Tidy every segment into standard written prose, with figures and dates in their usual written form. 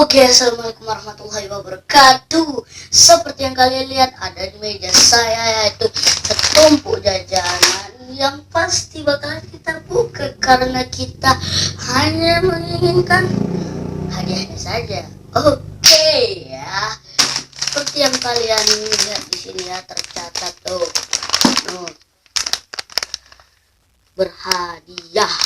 Oke, assalamualaikum warahmatullahi wabarakatuh. Seperti yang kalian lihat ada di meja saya, yaitu setumpuk jajanan yang pasti bakal kita buka karena kita hanya menginginkan hadiahnya saja. Oke ya, seperti yang kalian lihat di sini ya, tercatat tuh, berhadiah.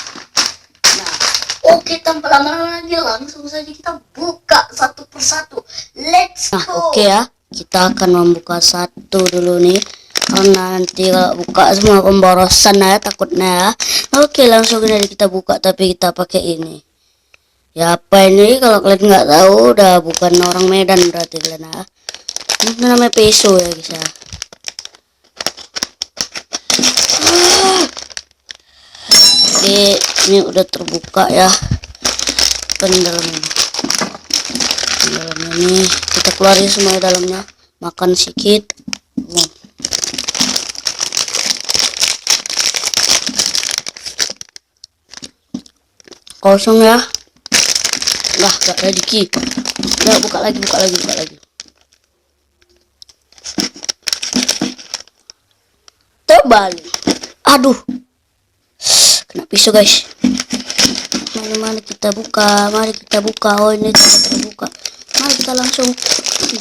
Oke, tanpa lama-lama lagi langsung saja kita buka satu persatu. Let's go. Oke ya, kita akan membuka satu dulu nih, karena nanti kalau buka semua pemborosan ya takutnya ya. Oke, langsung aja kita buka, tapi kita pakai ini. Ya, apa ini? Kalau kalian nggak tahu, udah bukan orang Medan berarti kalian ya. Ini namanya peso ya guys ya. Oke, ini udah terbuka ya. Dalamnya nih kita keluarin semua dalamnya, makan sedikit. Kosong ya, lah gak ada dikit. Ya, buka lagi. Terbalik, aduh, kena pisau guys. Mari kita buka, oh ini sudah terbuka, mari kita langsung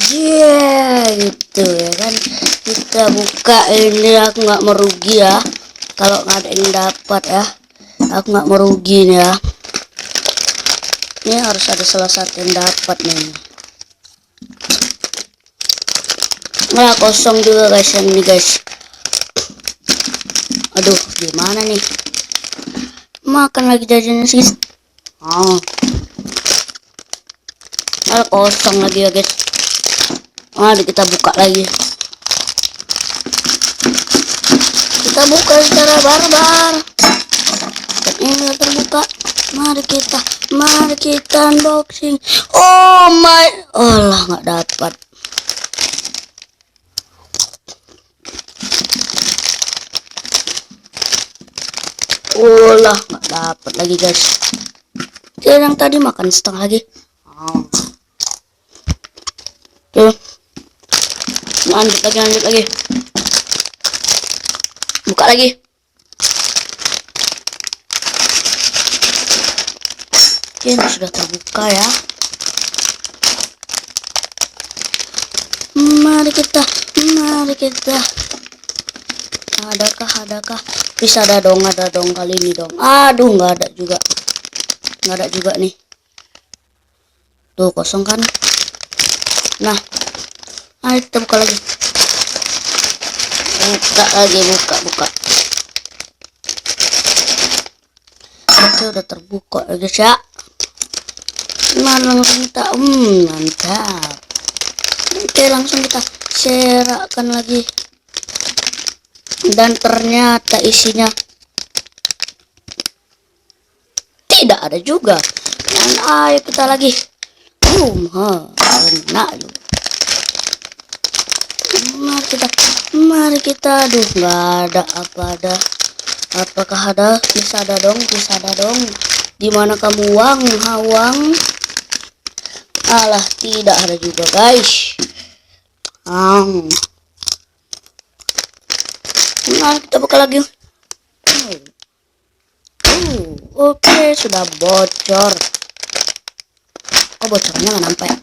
gitu ya kan, kita buka. Ini aku nggak merugi ya, kalau nggak ada yang dapat ya, aku nggak merugi nih ya. Ini harus ada salah satu yang dapat nih. Nah, kosong juga guys yang ini guys. Aduh, gimana nih, makan lagi jajannya sih. Kosong lagi ya guys. Mari kita buka lagi. Kita buka secara barbar. Dan ini terbuka. Mari kita unboxing. Oh my, lah nggak dapat. Lah nggak dapat lagi guys. Yang tadi makan setengah lagi. Tuh, lanjut lagi. Buka lagi. Ini sudah terbuka ya. Mari kita. Adakah? Bisa ada dong kali ini dong. Aduh, nggak ada juga nih. Tuh, kosong kan. Nah, ayo kita buka lagi. Buka. Oke, udah terbuka ya guys ya. Langsung kita mantap. Oke, langsung kita serakkan lagi. Dan ternyata isinya tidak ada juga. Dan ayo kita lagi. Enak juga. Mari kita. Aduh, nggak ada. Apakah ada? Bisa ada dong. Dimana kamu Hawang? Alah, tidak ada juga guys. Mari kita buka lagi. Oke, sudah bocor. Oh, bocornya nggak nampak ya?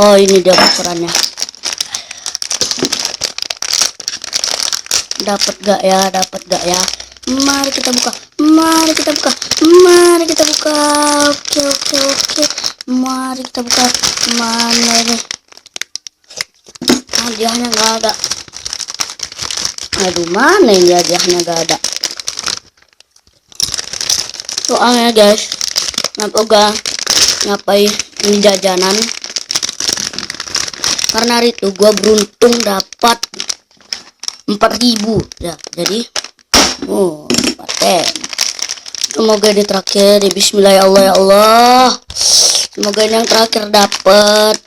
Oh, ini dia bocorannya. Dapat gak ya? Mari kita buka. Oke. Mari kita buka. Mana ini? Hadiahnya nggak ada. Aduh, mana ini hadiahnya nggak ada? Soalnya guys, ngapain ini jajanan, karena itu gua beruntung dapat 4.000 ya, jadi paten. Semoga ini terakhir. Bismillah ya Allah. Semoga ini yang terakhir dapat.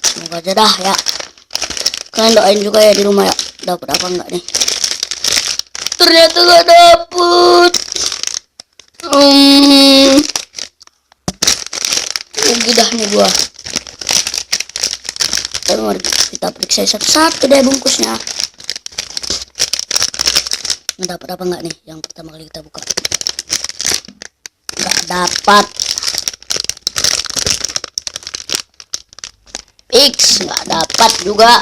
Semoga aja dah ya. Kalian doain juga ya di rumah ya, dapat apa enggak nih. Ternyata gak dapet. nih buah. Mari kita periksa satu-satu deh bungkusnya. Dapat apa enggak nih yang pertama kali kita buka? Enggak dapat. Fix, enggak dapat juga.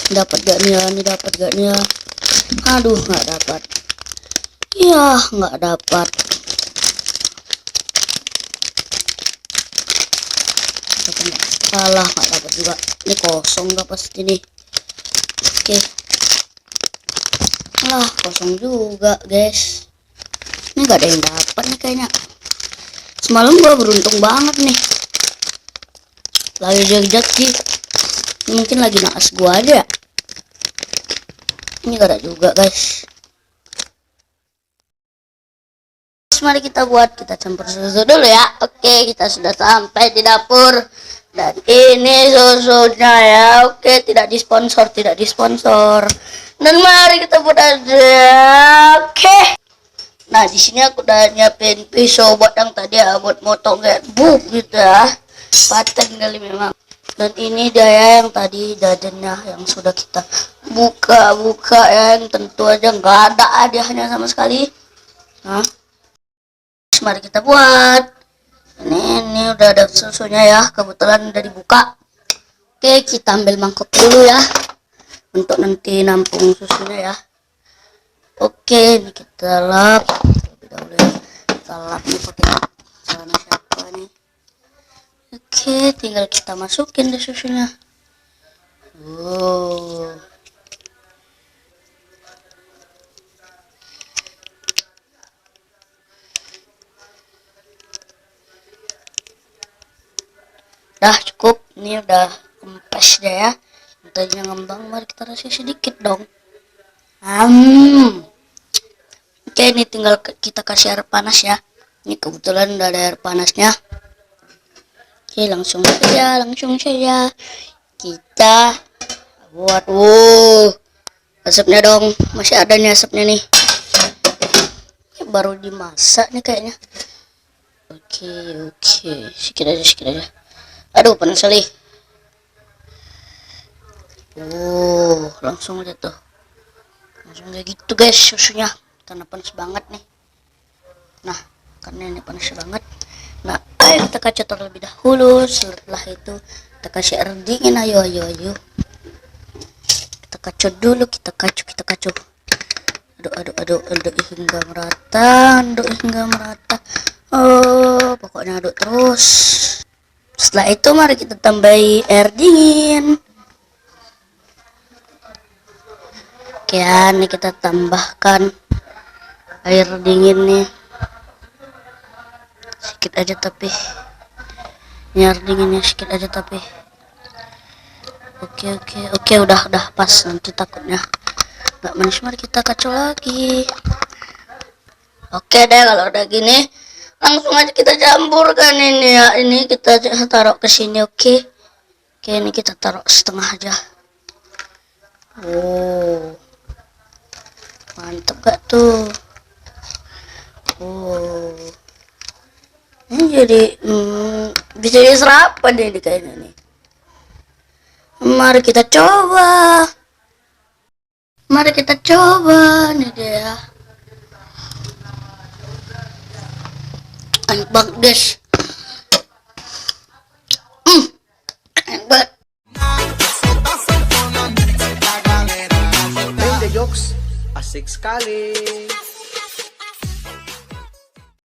Dapat gak nih ya? Ini dapat gak nih ya? Aduh, enggak dapat. Iya, enggak dapat. Salah, nggak dapat juga. Ini kosong nggak pasti nih. Oke. Lah, kosong juga guys. Ini nggak ada yang dapat nih kayaknya. Semalam gua beruntung banget nih. Lagi jaki-jaki. Mungkin lagi naas gua aja ya. Ini nggak ada juga guys. Mari kita campur susu dulu ya. Oke, kita sudah sampai di dapur. Dan ini susunya ya. Oke, tidak disponsor. Dan mari kita buat aja. Oke. Nah, di sini aku udah nyiapin pisau buat yang tadi ya, buat motong kayak buk gitu ya. Paten kali memang. Dan ini dia ya, yang tadi jajannya yang sudah kita buka ya, yang tentu aja nggak ada hadiahnya sama sekali. Nah, mari kita buat. Ini udah ada susunya ya, kebetulan udah dibuka. Oke, kita ambil mangkok dulu ya, untuk nanti nampung susunya ya. Oke, ini kita lap lebih dahulu ya. Kita lap nih pakai celana siapa nih. Oke, tinggal kita masukin deh susunya. Dah cukup, ini udah kempes deh ya. Tadinya ngembang, mari kita kasih sedikit dong. Oke, ini tinggal kita kasih air panas ya. Ini kebetulan udah ada air panasnya. Oke, langsung saja kita buat. Asapnya dong, masih ada nih asapnya nih. Ini baru dimasak nih kayaknya. Oke, sedikit aja. Aduh, panas sekali. Langsung aja tuh. Langsung kayak gitu guys susunya. Karena panas banget nih. Nah, karena ini panas banget. Nah, ayo kita kacau terlebih dahulu. Setelah itu kita kasih air dingin. Ayo. Kita kacau dulu, kita kacau. Aduk hingga merata. Pokoknya aduk terus. Setelah itu mari kita tambahi air dingin. Oke, ini kita tambahkan air dingin nih. Sedikit aja tapi. Ini air dinginnya sedikit aja tapi. Oke, udah pas, nanti takutnya nggak manis. Mari kita kacau lagi. Oke deh, kalau udah gini langsung aja kita campurkan ini ya. Ini kita taruh ke sini. Oke, ini kita taruh setengah aja. Mantap gak tuh? Ini jadi bisa jadi sarapan deh kayaknya nih. Mari kita coba nih dia. Enak banget guys. Enak banget. Jokes asik sekali.